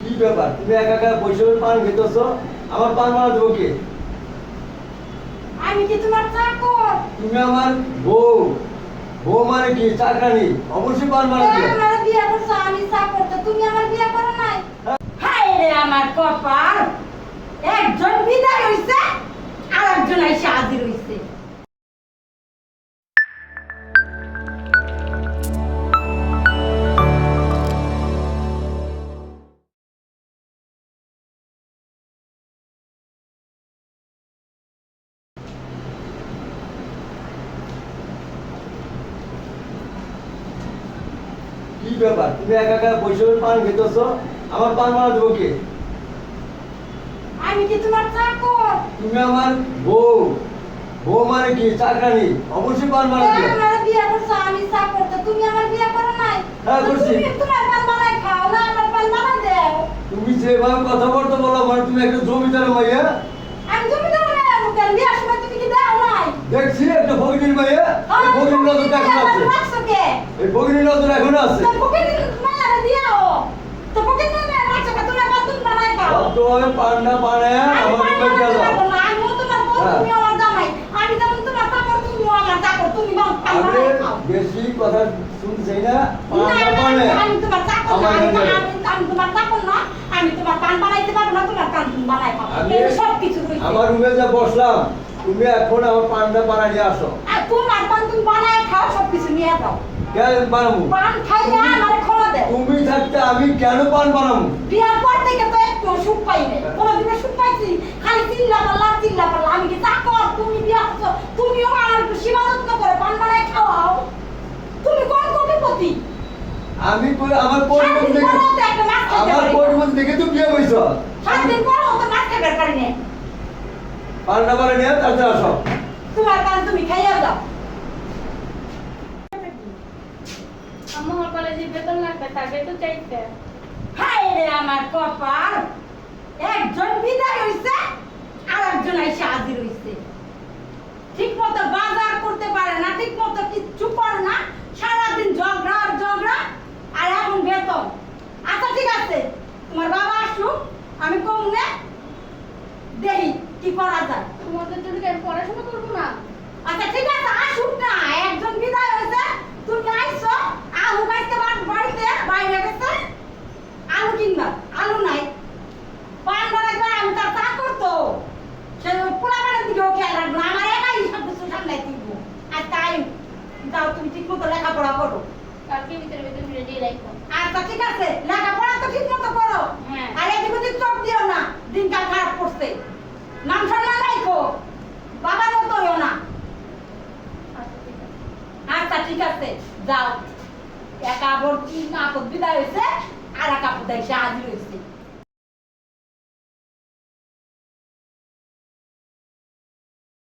কি ব্যাপার, তুমি একা একা বসে পান খেতেছো? আমার পান মারা দেবো কে? আমি কি তোমার চাকর? তুমি আমার বউ। বউ মানে কি? চাকরানি। অবশ্যই পান মারা দেবো। আমার বিয়ে করছো, আমি চাকর, তো তুমি আমার বিয়ে করো নাই? হায় রে আমার কপাল, একজন বিদায় হইছে আর একজন আইসা হাজির হইছে। কি ব্যাপার, তুমি একা একা বসে পান খেতেছো? আমার পান মারা দেবো কে? আমি কি তোমার চাকর? তুমি আমার বউ। বউ মানে কি? চাকরানি। অবশ্যই পান মারা দেবো। আমার বিয়ে করছো, আমি চাকর, তো তুমি আমার বিয়ে করো নাই? হ্যাঁ, করছি। তুমি তোমার পান বানাই খাও না, আমার পান বানাই দাও। তুমি যেভাবে কথা বলতে বলো, মানে তুমি একটা জমিদার মাইয়া। আমি জমিদার না, আমি কেন বিয়ার সময় তুমি কি দাও নাই? দেখছি একটা ভগিনীর মাইয়া। এই ভগিনীর নজর এখন আছে। রাখছো কে? এই ভগিনীর নজর এখন আছে। তো পকেট মারা দিও, তো পকেট না রাখছো কে? তোমার বাতুন বানাই খাও। তোমাকে পান্ডা বানায় আমার রুমে গেল। আমিও তোমার বউ, তুমি আমার জামাই। আমি যেমন তোমার চাকর, তুমিও আমার চাকর, তুমি পান আমি বানাই খাও। বেশি কথা শুনছি না। পান্ডা বানায় আমি তোমার চাকর না, আমি তোমার চাকর না। আমি তোমার পান বানাইতে পারবো না, তোমার পান তুমি বানাই খাও। আমি এই সব কিছু হইছে। আমার রুমে যা বসলাম, তুমি এখন আমার পান্ডা বানায় নিয়ে আসো। আর তোমার পান তুমি বানাই খাও, সব কিছু নিয়ে যাও। কেন বানাবো? পান খাইলে আমারে ক্ষমা দেও। তুমি থাকতে আমি কেন পান বানাবো? বিয়ার পর থেকে তো একটু সুখ পাই নাই, কোনোদিনও সুখ পাইছি? খালি চিল্লা পাল্লা চিল্লা পাল্লা। আমি কি চাকর? তুমি বিয়া করছো, তুমিও আমার একটু সেবা যত্ন করে পান বানাই খাওয়াও। তুমি কোন কোটিপতি? আমি আমার পরিবার দেখে আমার পরিবার দেখে তো বিয়ে হইছ। 7 দিন পরও তো মাছ খাইবার পারি না। পান্ডা বানায় নিয়ে তারপরে আসো। তোমার পান তুমি খাইয়া যাও। আমার কলেজে বেতন লাগবে, তার বেতন চাইতে। হায় রে আমার কপাল, একজন বিদায় হইছে আর একজন আইসা হাজির হইছে। ঠিক মতো বাজার করতে পারে না, ঠিক মতো কিচ্ছু করে না, সারাদিন ঝগড়া আর ঝগড়া, আর এখন বেতন। আচ্ছা ঠিক আছে, তোমার বাবা আসুক, আমি কমনে দেখি কি করা যায়। তোমাদের জন্য কি আমি পড়াশোনা করবো না? আচ্ছা ঠিক আছে, আসুক না, একজন বিদায় হয়েছে, তুমি আইছো, আলু গাইতে বাড়িতে বাইরে গেছে, আলু কিনবা, আলু নাই, পান বানাইবা, আমি তার চা করতো, সে পোলা পানের দিকেও খেয়াল রাখবো না, আমার একাই সব কিছু সামলাই দিব। আর তাই যাও, তুমি ঠিক মতো লেখাপড়া করো। কালকে ভিতরে বেতন রেডি রাখবো। আচ্ছা ঠিক আছে, লেখাপড়া তো ঠিক মতো করো। হ্যাঁ। আর এদিক ওদিক চোখ দিও না, দিনকাল খারাপ করছে। নাম সম্মান রাখো, বাবার মতো হইও না। আচ্ছা ঠিক আছে, যাও। একা আবার কি আপদ বিদায় হয়েছে, আর এক আপদ এসে হাজির হয়েছে।